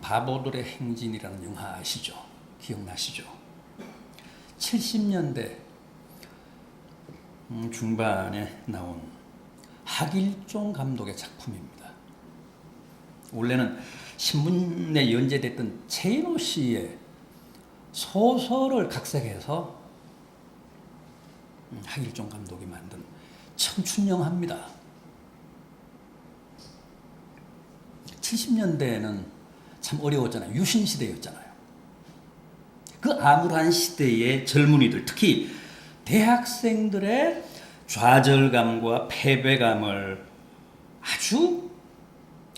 바보들의 행진이라는 영화 아시죠? 기억나시죠? 70년대 중반에 나온 하길종 감독의 작품입니다. 원래는 신문에 연재됐던 최인호 씨의 소설을 각색해서 하길종 감독이 만든 청춘 영화입니다. 70년대에는 참 어려웠잖아요. 유신 시대였잖아요. 그 암울한 시대의 젊은이들, 특히 대학생들의 좌절감과 패배감을 아주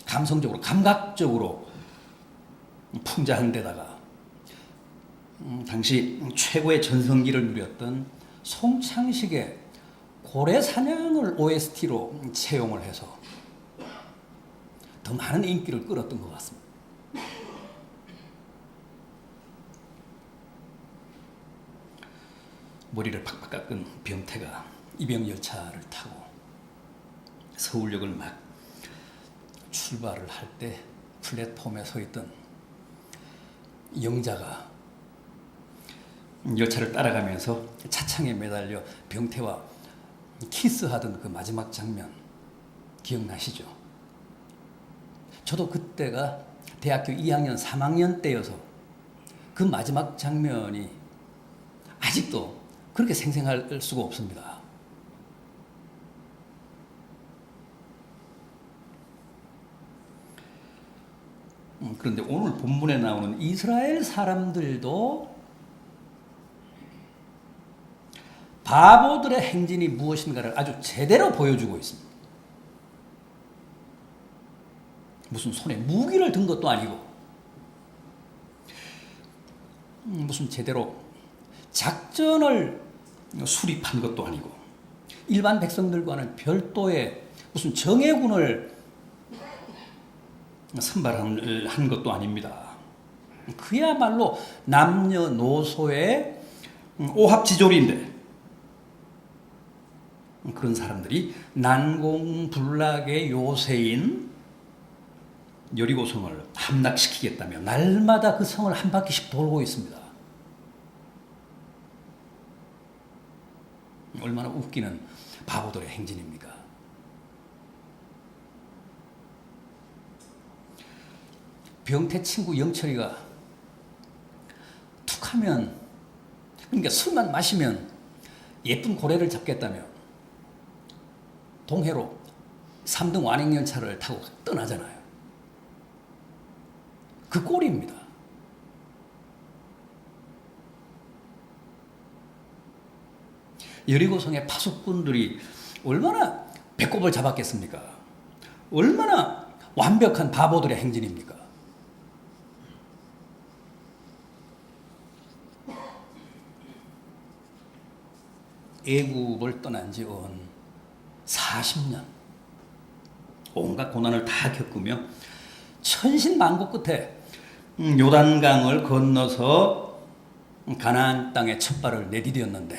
감성적으로, 감각적으로 풍자한 데다가 당시 최고의 전성기를 누렸던 송창식의 고래사냥을 OST로 채용을 해서 더 많은 인기를 끌었던 것 같습니다. 머리를 팍팍 깎은 병태가 입양열차를 타고 서울역을 막 출발을 할 때 플랫폼에 서 있던 영자가 열차를 따라가면서 차창에 매달려 병태와 키스하던 그 마지막 장면 기억나시죠? 저도 그때가 대학교 2학년, 3학년 때여서 그 마지막 장면이 아직도 그렇게 생생할 수가 없습니다. 그런데 오늘 본문에 나오는 이스라엘 사람들도 바보들의 행진이 무엇인가를 아주 제대로 보여주고 있습니다. 무슨 손에 무기를 든 것도 아니고 무슨 제대로 작전을 수립한 것도 아니고 일반 백성들과는 별도의 무슨 정예군을 선발한 것도 아닙니다. 그야말로 남녀노소의 오합지졸인데 그런 사람들이 난공불락의 요새인 여리고성을 함락시키겠다며 날마다 그 성을 한 바퀴씩 돌고 있습니다. 얼마나 웃기는 바보들의 행진입니까? 병태 친구 영철이가 툭 하면, 그러니까 술만 마시면 예쁜 고래를 잡겠다며 동해로 3등 완행열차를 타고 떠나잖아요. 그 꼴입니다. 여리고성의 파수꾼들이 얼마나 배꼽을 잡았겠습니까? 얼마나 완벽한 바보들의 행진입니까? 애국을 떠난 지 40년 온갖 고난을 다 겪으며 천신만고 끝에 요단강을 건너서 가나안 땅에 첫 발을 내디뎠는데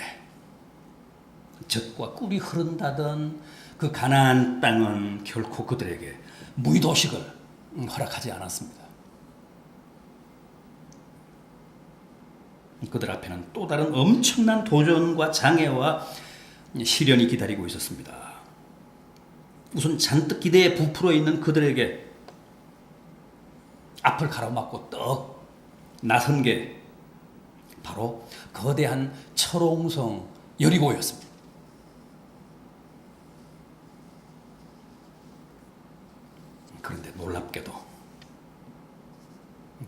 젖과 꿀이 흐른다던 그 가나안 땅은 결코 그들에게 무의도식을 허락하지 않았습니다. 그들 앞에는 또 다른 엄청난 도전과 장애와 시련이 기다리고 있었습니다. 우선 잔뜩 기대에 부풀어 있는 그들에게 앞을 가로막고 떡 나선 게 바로 거대한 철옹성 여리고였습니다. 그런데 놀랍게도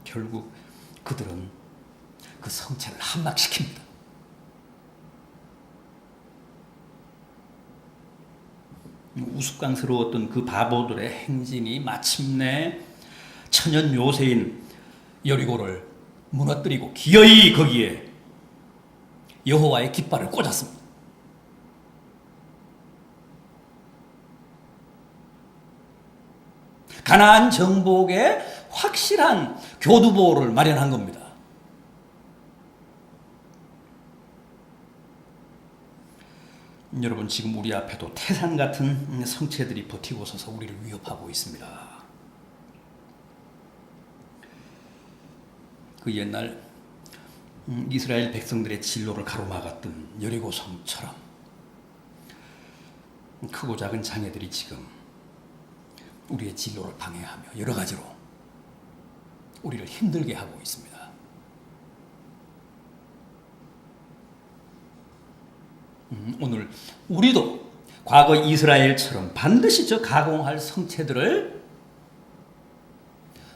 결국 그들은 그 성체를 함락시킵니다. 우스꽝스러웠던 그 바보들의 행진이 마침내 천연 요새인 여리고를 무너뜨리고 기어이 거기에 여호와의 깃발을 꽂았습니다. 가나안 정복에 확실한 교두보를 마련한 겁니다. 여러분, 지금 우리 앞에도 태산 같은 성체들이 버티고 서서 우리를 위협하고 있습니다. 그 옛날 이스라엘 백성들의 진로를 가로막았던 여리고성처럼 크고 작은 장애들이 지금 우리의 진로를 방해하며 여러 가지로 우리를 힘들게 하고 있습니다. 오늘 우리도 과거 이스라엘처럼 반드시 저 가공할 성체들을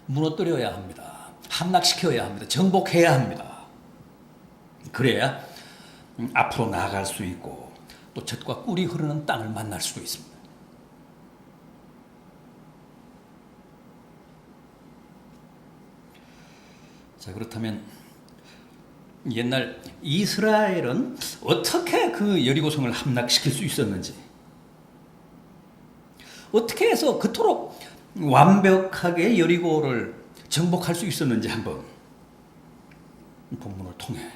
무너뜨려야 합니다. 함락시켜야 합니다. 정복해야 합니다. 그래야 앞으로 나아갈 수 있고 또 젖과 꿀이 흐르는 땅을 만날 수도 있습니다. 자, 그렇다면 옛날 이스라엘은 어떻게 그 여리고성을 함락시킬 수 있었는지, 어떻게 해서 그토록 완벽하게 여리고를 정복할 수 있었는지 한번 본문을 통해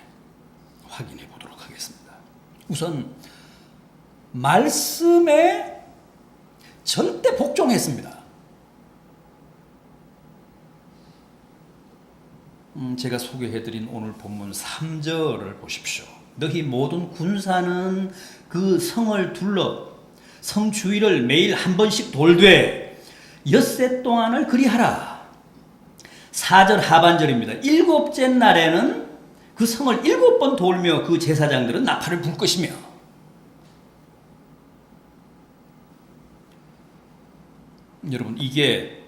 확인해 보도록 하겠습니다. 우선 말씀에 절대 복종했습니다. 제가 소개해드린 오늘 본문 3절을 보십시오. 너희 모든 군사는 그 성을 둘러 성 주위를 매일 한 번씩 돌되 엿새 동안을 그리하라. 4절 하반절입니다. 일곱째 날에는 그 성을 7번 돌며 그 제사장들은 나팔을 불 것이며. 여러분, 이게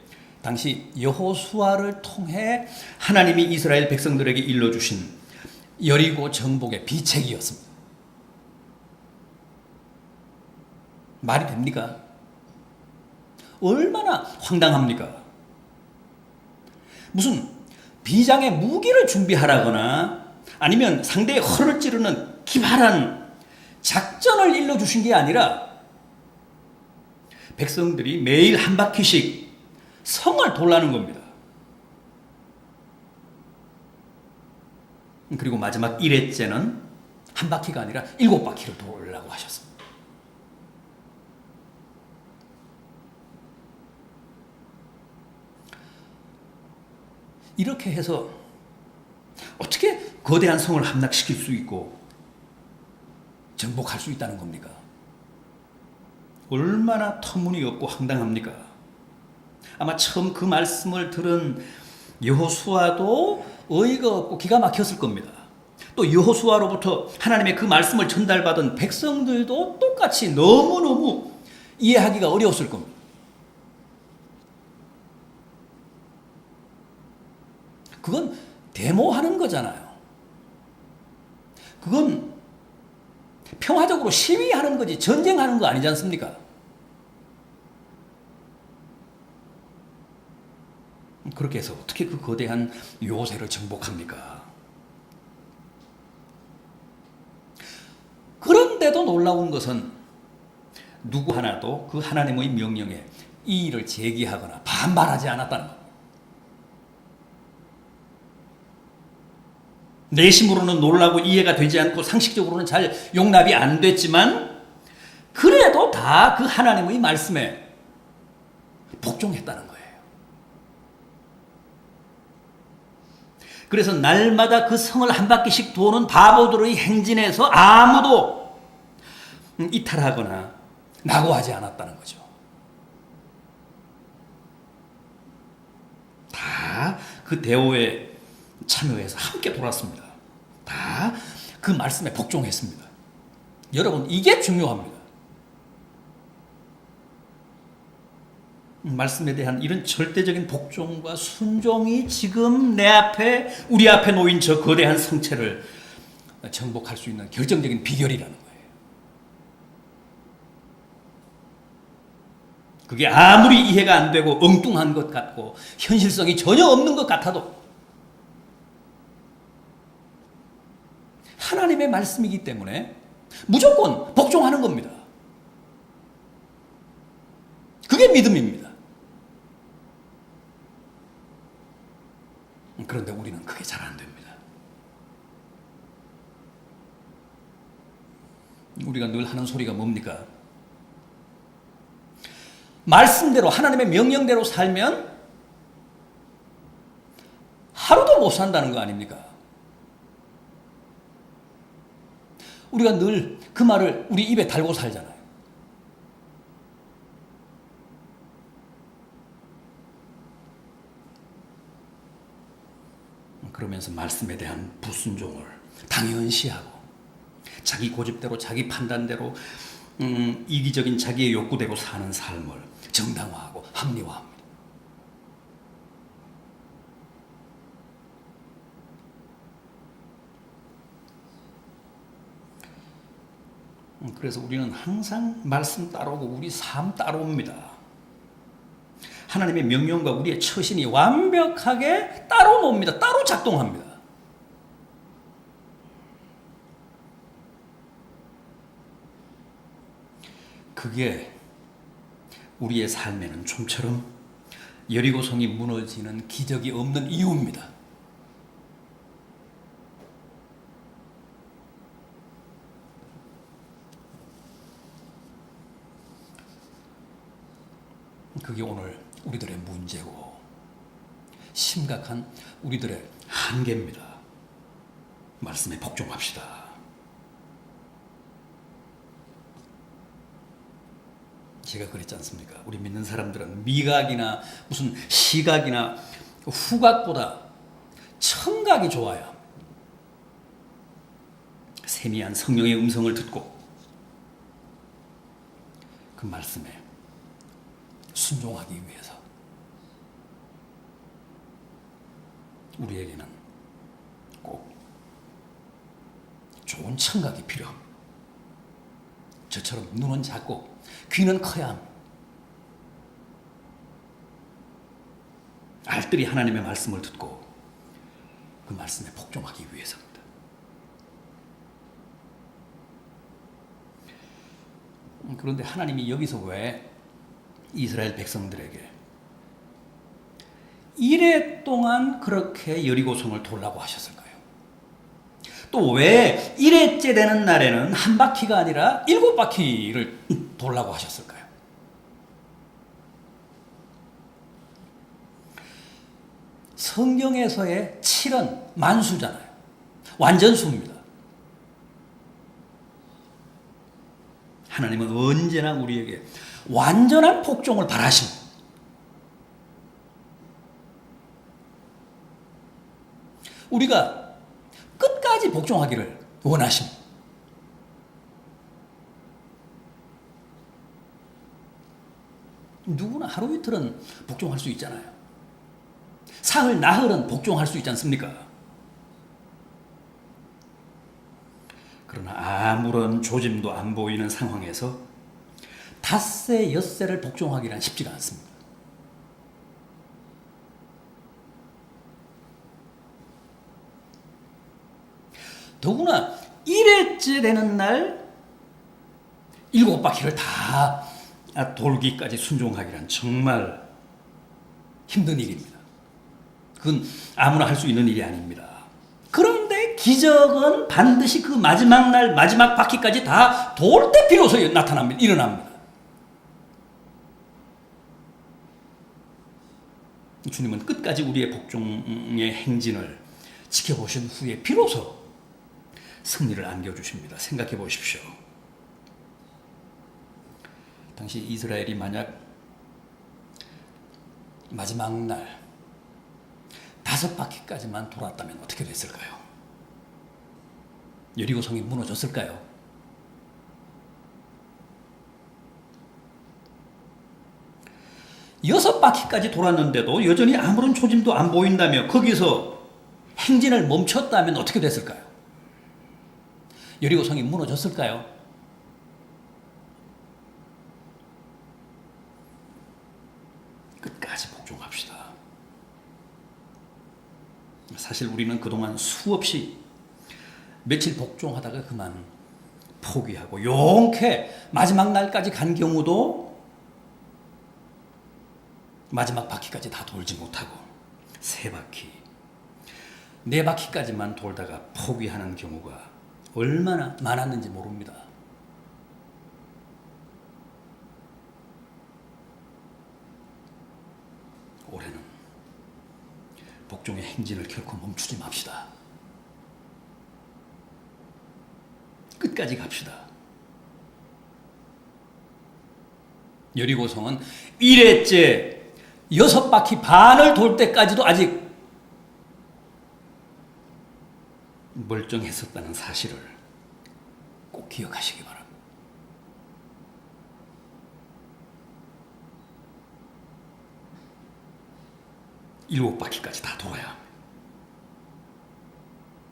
당시 여호수아를 통해 하나님이 이스라엘 백성들에게 일러주신 여리고 정복의 비책이었습니다. 말이 됩니까? 얼마나 황당합니까? 무슨 비장의 무기를 준비하라거나 아니면 상대의 허를 찌르는 기발한 작전을 일러주신 게 아니라 백성들이 매일 한 바퀴씩 성을 돌라는 겁니다. 그리고 마지막 1회째는 한 바퀴가 아니라 7바퀴를 돌라고 하셨습니다. 이렇게 해서 어떻게 거대한 성을 함락시킬 수 있고 정복할 수 있다는 겁니까? 얼마나 터무니없고 황당합니까? 아마 처음 그 말씀을 들은 여호수아도 어이가 없고 기가 막혔을 겁니다. 또 여호수아로부터 하나님의 그 말씀을 전달받은 백성들도 똑같이 너무너무 이해하기가 어려웠을 겁니다. 그건 데모하는 거잖아요. 그건 평화적으로 시위하는 거지 전쟁하는 거 아니지 않습니까? 그렇게 해서 어떻게 그 거대한 요새를 정복합니까? 그런데도 놀라운 것은 누구 하나도 그 하나님의 명령에 이의를 제기하거나 반발하지 않았다는 것. 내심으로는 놀라고 이해가 되지 않고 상식적으로는 잘 용납이 안 됐지만 그래도 다 그 하나님의 말씀에 복종했다는 거예요. 그래서 날마다 그 성을 한 바퀴씩 도는 바보들의 행진에서 아무도 이탈하거나 낙오하지 않았다는 거죠. 다 그 대오에 참여해서 함께 돌았습니다. 다 그 말씀에 복종했습니다. 여러분, 이게 중요합니다. 말씀에 대한 이런 절대적인 복종과 순종이 지금 내 앞에, 우리 앞에 놓인 저 거대한 성체를 정복할 수 있는 결정적인 비결이라는 거예요. 그게 아무리 이해가 안 되고 엉뚱한 것 같고 현실성이 전혀 없는 것 같아도 하나님의 말씀이기 때문에 무조건 복종하는 겁니다. 그게 믿음입니다. 그런데 우리는 그게 잘 안 됩니다. 우리가 늘 하는 소리가 뭡니까? 말씀대로, 하나님의 명령대로 살면 하루도 못 산다는 거 아닙니까? 우리가 늘 그 말을 우리 입에 달고 살잖아요. 그러면서 말씀에 대한 불순종을 당연시하고 자기 고집대로 자기 판단대로 이기적인 자기의 욕구대로 사는 삶을 정당화하고 합리화합니다. 그래서 우리는 항상 말씀 따라오고 우리 삶 따라옵니다. 하나님의 명령과 우리의 처신이 완벽하게 따로 놉니다. 따로 작동합니다. 그게 우리의 삶에는 좀처럼 여리고성이 무너지는 기적이 없는 이유입니다. 그게 오늘 우리들의 문제고 심각한 우리들의 한계입니다. 말씀에 복종합시다. 제가 그랬지 않습니까? 우리 믿는 사람들은 미각이나 무슨 시각이나 후각보다 청각이 좋아요. 세미한 성령의 음성을 듣고 그 말씀에 순종하기 위해서 우리에게는 꼭 좋은 청각이 필요합니다. 저처럼 눈은 작고 귀는 커야 합니다. 알뜰히 하나님의 말씀을 듣고 그 말씀에 복종하기 위해서입니다. 그런데 하나님이 여기서 왜 이스라엘 백성들에게 이래 동안 그렇게 여리고성을 돌라고 하셨을까요? 또 왜 일회째 되는 날에는 한 바퀴가 아니라 7바퀴를 돌라고 하셨을까요? 성경에서의 7은 만수잖아요. 완전수입니다. 하나님은 언제나 우리에게 완전한 복종을 바라십니다. 우리가 끝까지 복종하기를 원하십니다. 누구나 하루 이틀은 복종할 수 있잖아요. 사흘 나흘은 복종할 수 있지 않습니까? 그러나 아무런 조짐도 안 보이는 상황에서 닷새 엿새를 복종하기란 쉽지가 않습니다. 더구나 1회째 되는 날 7바퀴를 다 돌기까지 순종하기란 정말 힘든 일입니다. 그건 아무나 할 수 있는 일이 아닙니다. 그런데 기적은 반드시 그 마지막 날 마지막 바퀴까지 다 돌 때 비로소 나타납니다. 일어납니다. 주님은 끝까지 우리의 복종의 행진을 지켜보신 후에 비로소 승리를 안겨주십니다. 생각해 보십시오. 당시 이스라엘이 만약 마지막 날 5바퀴까지만 돌았다면 어떻게 됐을까요? 여리고성이 무너졌을까요? 여섯 바퀴까지 돌았는데도 여전히 아무런 조짐도 안 보인다며 거기서 행진을 멈췄다면 어떻게 됐을까요? 여리고성이 무너졌을까요? 끝까지 복종합시다. 사실 우리는 그동안 수없이 며칠 복종하다가 그만 포기하고 용케 마지막 날까지 간 경우도 마지막 바퀴까지 다 돌지 못하고 3바퀴, 4바퀴까지만 돌다가 포기하는 경우가 얼마나 많았는지 모릅니다. 올해는 복종의 행진을 결코 멈추지 맙시다. 끝까지 갑시다. 여리고성은 1회째 6바퀴 반을 돌 때까지도 아직 멀쩡했었다는 사실을 꼭 기억하시기 바랍니다. 7바퀴까지 다 돌아야 합니다.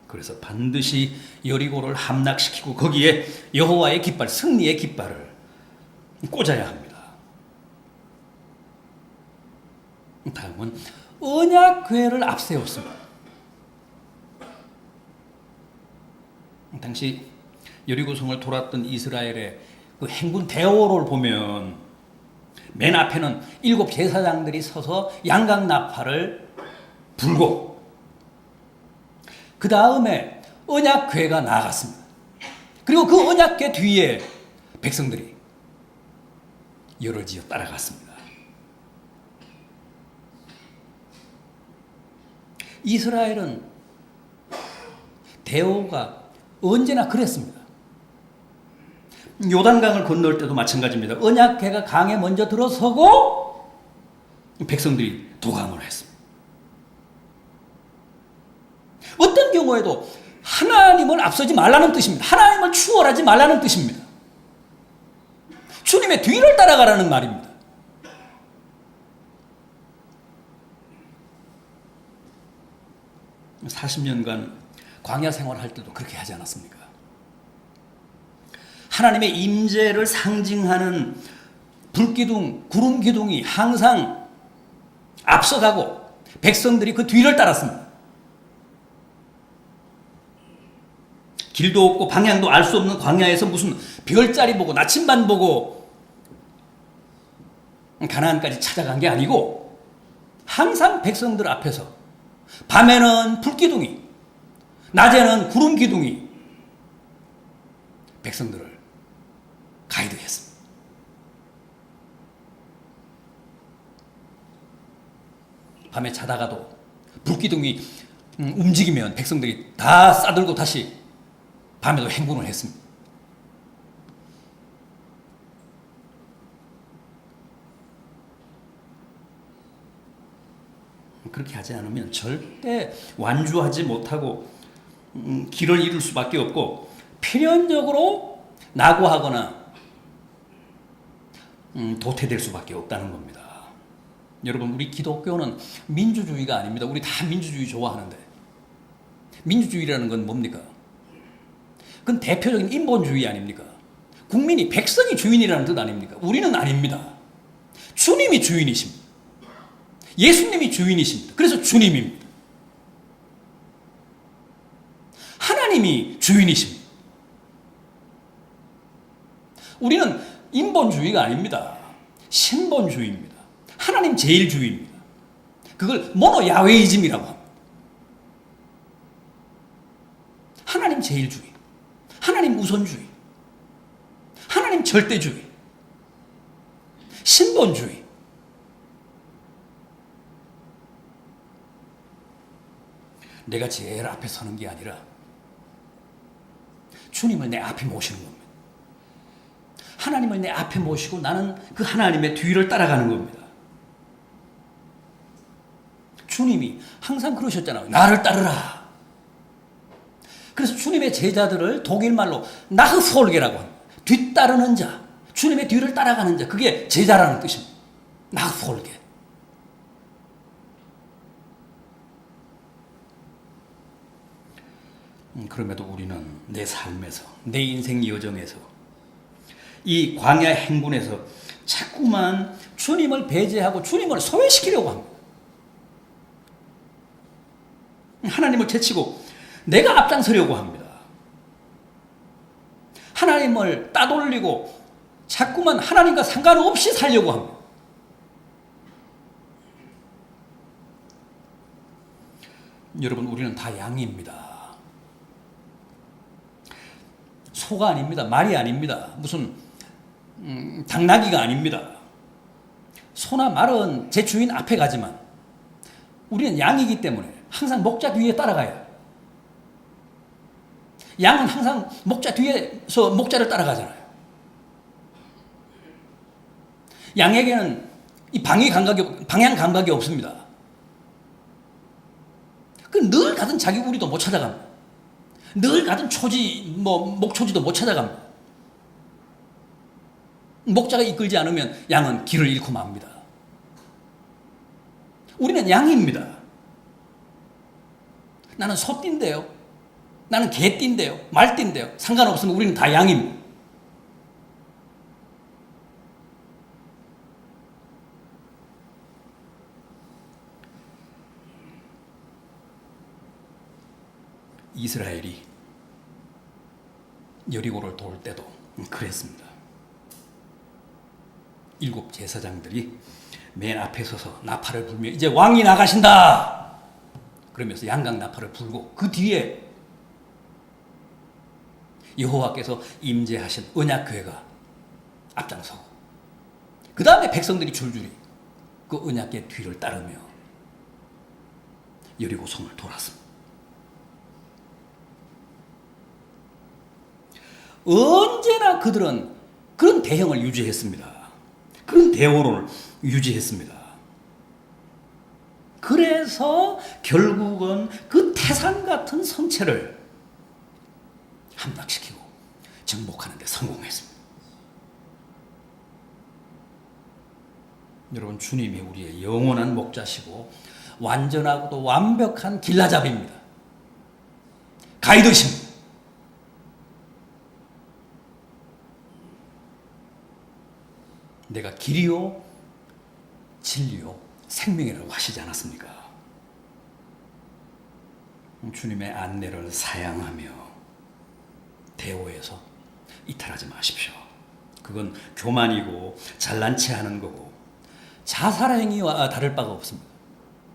그래서 반드시 여리고를 함락시키고 거기에 여호와의 깃발, 승리의 깃발을 꽂아야 합니다. 다음은 언약궤를 앞세웠습니다. 당시 여리고성을 돌았던 이스라엘의 그 행군 대오를 보면 맨 앞에는 7 제사장들이 서서 양각 나팔을 불고 그 다음에 언약궤가 나아갔습니다. 그리고 그 언약궤 뒤에 백성들이 열을 지어 따라갔습니다. 이스라엘은 대오가 언제나 그랬습니다. 요단강을 건널 때도 마찬가지입니다. 언약궤가 강에 먼저 들어서고 백성들이 도강을 했습니다. 어떤 경우에도 하나님을 앞서지 말라는 뜻입니다. 하나님을 추월하지 말라는 뜻입니다. 주님의 뒤를 따라가라는 말입니다. (40년간) 광야 생활할 때도 그렇게 하지 않았습니까? 하나님의 임재를 상징하는 불기둥, 구름기둥이 항상 앞서가고 백성들이 그 뒤를 따랐습니다. 길도 없고 방향도 알 수 없는 광야에서 무슨 별자리 보고 나침반 보고 가나안까지 찾아간 게 아니고 항상 백성들 앞에서 밤에는 불기둥이, 낮에는 구름기둥이 백성들을 가이드했습니다. 밤에 자다가도 불기둥이 움직이면 백성들이 다 싸들고 다시 밤에도 행군을 했습니다. 그렇게 하지 않으면 절대 완주하지 못하고 길을 잃을 수밖에 없고 필연적으로 낙오하거나 도태될 수밖에 없다는 겁니다. 여러분, 우리 기독교는 민주주의가 아닙니다. 우리 다 민주주의 좋아하는데 민주주의라는 건 뭡니까? 그건 대표적인 인본주의 아닙니까? 국민이, 백성이 주인이라는 뜻 아닙니까? 우리는 아닙니다. 주님이 주인이십니다. 예수님이 주인이십니다. 그래서 주님입니다. 하나님이 주인이십니다. 우리는 인본주의가 아닙니다. 신본주의입니다. 하나님 제일주의입니다. 그걸 모노야훼이즘이라고 합니다. 하나님 제일주의, 하나님 우선주의, 하나님 절대주의, 신본주의. 내가 제일 앞에 서는 게 아니라 주님을 내 앞에 모시는 겁니다. 하나님을 내 앞에 모시고 나는 그 하나님의 뒤를 따라가는 겁니다. 주님이 항상 그러셨잖아요. 나를 따르라. 그래서 주님의 제자들을 독일말로 나흐폴게라고 합니다. 뒤따르는 자, 주님의 뒤를 따라가는 자, 그게 제자라는 뜻입니다. 나흐폴게. 그럼에도 우리는 내 삶에서, 내 인생 여정에서, 이 광야 행군에서 자꾸만 주님을 배제하고 주님을 소외시키려고 합니다. 하나님을 제치고 내가 앞장서려고 합니다. 하나님을 따돌리고 자꾸만 하나님과 상관없이 살려고 합니다. 여러분, 우리는 다 양입니다. 소가 아닙니다. 말이 아닙니다. 무슨 당나귀가 아닙니다. 소나 말은 제 주인 앞에 가지만 우리는 양이기 때문에 항상 목자 뒤에 따라가요. 양은 항상 목자 뒤에서 목자를 따라가잖아요. 양에게는 이 방향 감각이 없습니다. 늘 가든 자기 우리도 못 찾아갑니다. 늘 가든 목초지도 못 찾아갑니다. 목자가 이끌지 않으면 양은 길을 잃고 맙니다. 우리는 양입니다. 나는 소띠인데요. 나는 개띠인데요. 말띠인데요. 상관없으면 우리는 다 양입니다. 이스라엘이 여리고를 돌 때도 그랬습니다. 7 제사장들이 맨 앞에 서서 나팔을 불며 이제 왕이 나가신다! 그러면서 양각 나팔을 불고 그 뒤에 여호와께서 임재하신 언약궤가 앞장서고 그 다음에 백성들이 줄줄이 그 언약궤 뒤를 따르며 여리고 성을 돌았습니다. 언제나 그들은 그런 대형을 유지했습니다. 그런 대오를 유지했습니다. 그래서 결국은 그 태산 같은 성체를 함락시키고 정복하는 데 성공했습니다. 여러분, 주님이 우리의 영원한 목자시고 완전하고도 완벽한 길라잡이입니다. 가이드십니다. 내가 길이요 진리요 생명이라고 하시지 않았습니까? 주님의 안내를 사양하며 대오에서 이탈하지 마십시오. 그건 교만이고 잘난 체하는 거고 자살행위와 다를 바가 없습니다.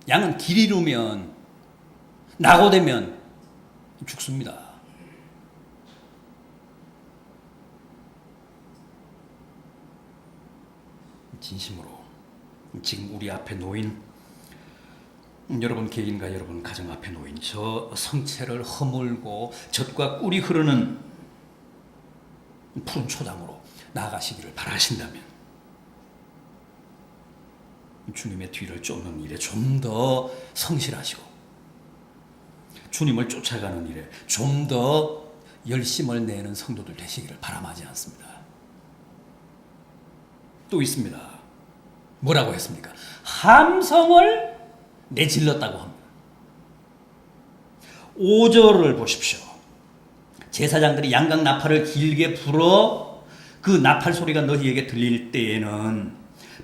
양은 길 잃으면 낙오되면 죽습니다. 진심으로 지금 우리 앞에 놓인 여러분 개인과 여러분 가정 앞에 놓인 저 성체를 허물고 젖과 꿀이 흐르는 푸른 초장으로 나아가시기를 바라신다면 주님의 뒤를 쫓는 일에 좀 더 성실하시고 주님을 쫓아가는 일에 좀 더 열심을 내는 성도들 되시기를 바람하지 않습니다. 또 있습니다. 뭐라고 했습니까? 함성을 내질렀다고 합니다. 5절을 보십시오. 제사장들이 양각 나팔을 길게 불어 그 나팔 소리가 너희에게 들릴 때에는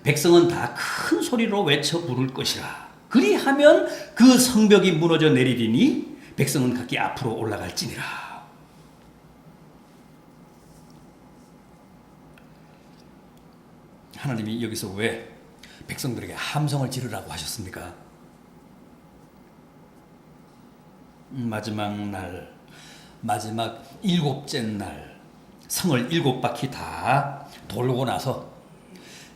백성은 다 큰 소리로 외쳐 부를 것이라. 그리하면 그 성벽이 무너져 내리리니 백성은 각기 앞으로 올라갈지니라. 하나님이 여기서 왜 백성들에게 함성을 지르라고 하셨습니까? 마지막 날, 마지막 7째 날 성을 7바퀴 다 돌고 나서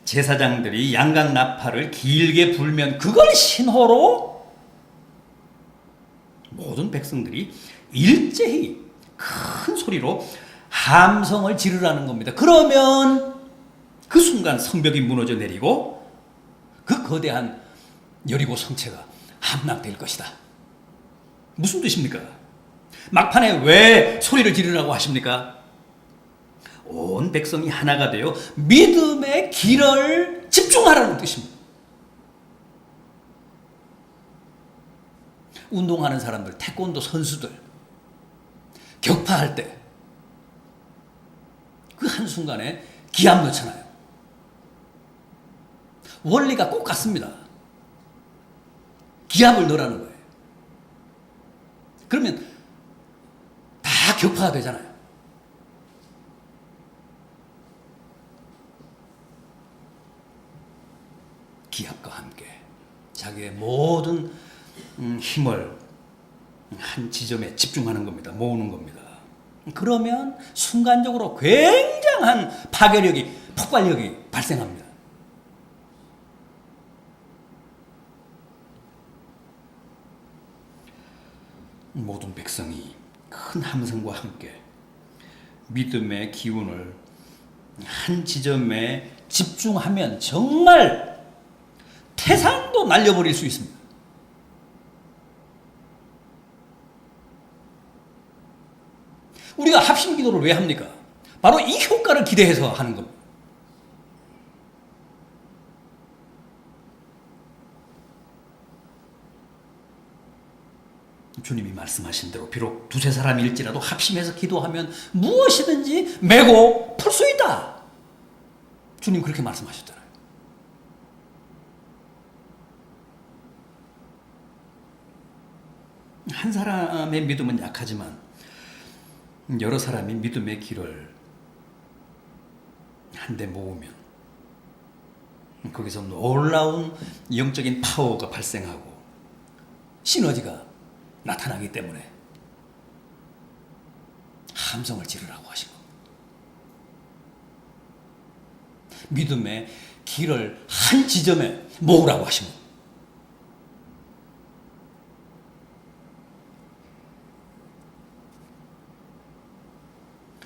제사장들이 양각 나팔을 길게 불면 그걸 신호로 모든 백성들이 일제히 큰 소리로 함성을 지르라는 겁니다. 그러면 그 순간 성벽이 무너져 내리고 그 거대한 여리고 성체가 함락될 것이다. 무슨 뜻입니까? 막판에 왜 소리를 지르라고 하십니까? 온 백성이 하나가 되어 믿음의 길을 집중하라는 뜻입니다. 운동하는 사람들, 태권도 선수들 격파할 때 그 한순간에 기합 넣잖아요. 원리가 꼭 같습니다. 기합을 넣으라는 거예요. 그러면 다 격파가 되잖아요. 기합과 함께 자기의 모든 힘을 한 지점에 집중하는 겁니다. 모으는 겁니다. 그러면 순간적으로 굉장한 파괴력이, 폭발력이 발생합니다. 모든 백성이 큰 함성과 함께 믿음의 기운을 한 지점에 집중하면 정말 태산도 날려버릴 수 있습니다. 우리가 합심 기도를 왜 합니까? 바로 이 효과를 기대해서 하는 겁니다. 주님이 말씀하신 대로 비록 두세 사람일지라도 합심해서 기도하면 무엇이든지 메고 풀 수 있다. 주님 그렇게 말씀하셨잖아요. 한 사람의 믿음은 약하지만 여러 사람이 믿음의 길을 한데 모으면 거기서 놀라운 영적인 파워가 발생하고 시너지가 나타나기 때문에 함성을 지르라고 하신 겁니다. 믿음의 길을 한 지점에 모으라고 하신 겁니다.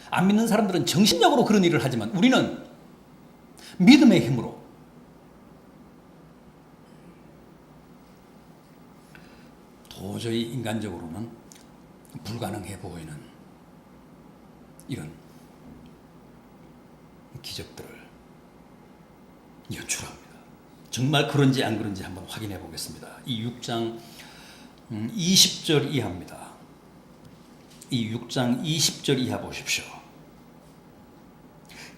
안 믿는 사람들은 정신적으로 그런 일을 하지만 우리는 믿음의 힘으로 도저히 인간적으로는 불가능해 보이는 이런 기적들을 연출합니다. 정말 그런지 안 그런지 한번 확인해 보겠습니다. 이 6장 20절 이하입니다. 이 6장 20절 이하 보십시오.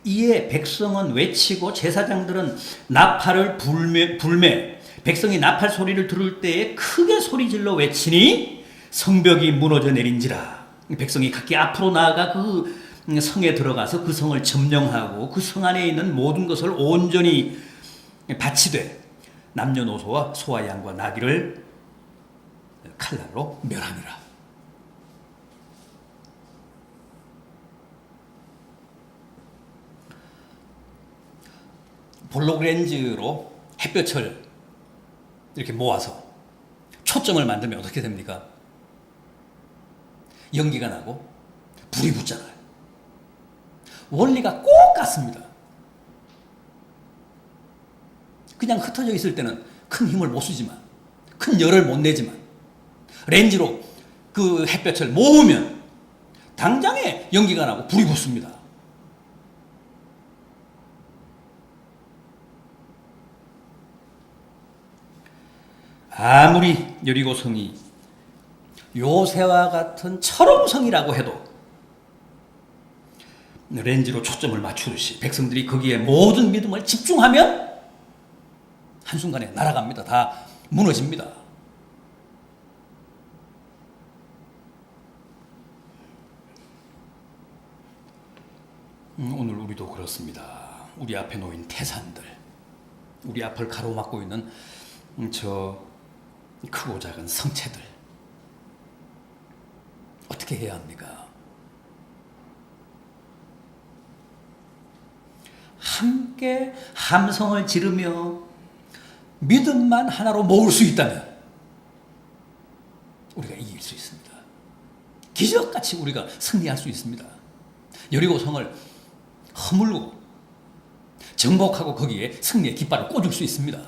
이에 백성은 외치고 제사장들은 나팔을 불매 백성이 나팔 소리를 들을 때에 크게 소리질러 외치니 성벽이 무너져 내린지라. 백성이 각기 앞으로 나아가 그 성에 들어가서 그 성을 점령하고 그 성 안에 있는 모든 것을 온전히 바치되 남녀노소와 소와 양과 나귀를 칼날로 멸하니라. 볼록렌즈로 햇볕을 이렇게 모아서 초점을 만들면 어떻게 됩니까? 연기가 나고 불이 붙잖아요. 원리가 꼭 같습니다. 그냥 흩어져 있을 때는 큰 힘을 못 쓰지만, 큰 열을 못 내지만, 렌즈로 그 햇볕을 모으면 당장에 연기가 나고 불이 붙습니다. 아무리 여리고성이 요새와 같은 철옹성이라고 해도 렌즈로 초점을 맞추듯이 백성들이 거기에 모든 믿음을 집중하면 한순간에 날아갑니다. 다 무너집니다. 오늘 우리도 그렇습니다. 우리 앞에 놓인 태산들, 우리 앞을 가로막고 있는 저 크고 작은 성체들 어떻게 해야 합니까? 함께 함성을 지르며 믿음만 하나로 모을 수 있다면 우리가 이길 수 있습니다. 기적같이 우리가 승리할 수 있습니다. 여리고성을 허물고 정복하고 거기에 승리의 깃발을 꽂을 수 있습니다.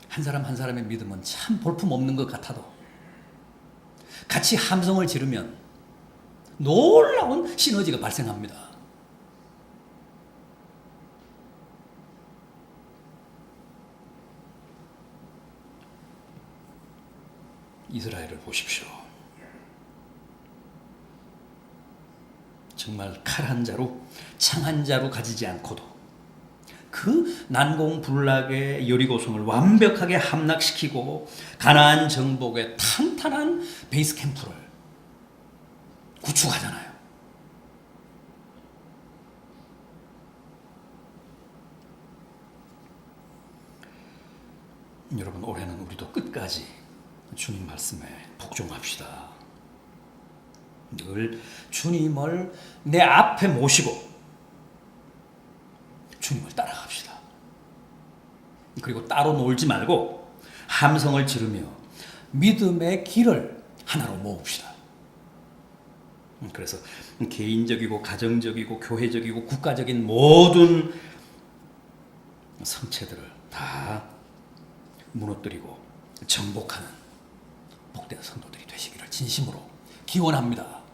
한 사람 한 사람의 믿음은 참 볼품없는 것 같아도 같이 함성을 지르면 놀라운 시너지가 발생합니다. 이스라엘을 보십시오. 정말 칼 한 자루, 창 한 자루 가지지 않고도 그 난공불락의 여리고성을 완벽하게 함락시키고 가나안 정복의 탄탄한 베이스 캠프를 구축하잖아요. 여러분, 올해는 우리도 끝까지 주님 말씀에 복종합시다. 늘 주님을 내 앞에 모시고 주님을 따라갑시다. 그리고 따로 놀지 말고 함성을 지르며 믿음의 길을 하나로 모읍시다. 그래서 개인적이고 가정적이고 교회적이고 국가적인 모든 성체들을 다 무너뜨리고 정복하는 복된 성도들이 되시기를 진심으로 기원합니다.